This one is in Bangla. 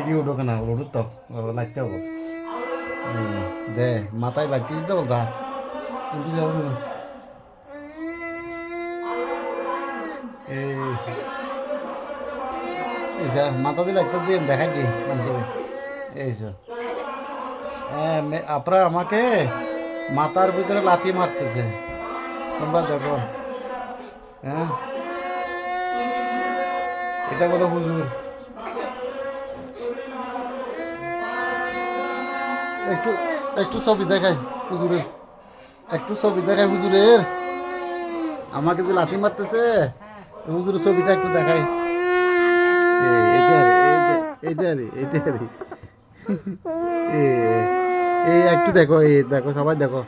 ই উঠো কেনা উঠো তো লাগতে হবো দে মাথায় বাচ্চিস তো বলতা উঠে যাবো না এই এইসা মাথা দিয়ে লাগতে দিয়ে দেখাচ্ছি মানুষের এইসব হ্যাঁ আপনারা আমাকে মাথার ভিতরে লাথি মারতেছে তোমরা দেখো হ্যাঁ এটা বলো হুজুর একটু একটু ছবি দেখাই হুজুরের একটু ছবি দেখাই হুজুরের আমাকে যে লাথি মারতেছে হুজুরের ছবিটা একটু দেখাই এইটা রে এইটা রে এই একটু দেখো এই দেখো সবাই দেখো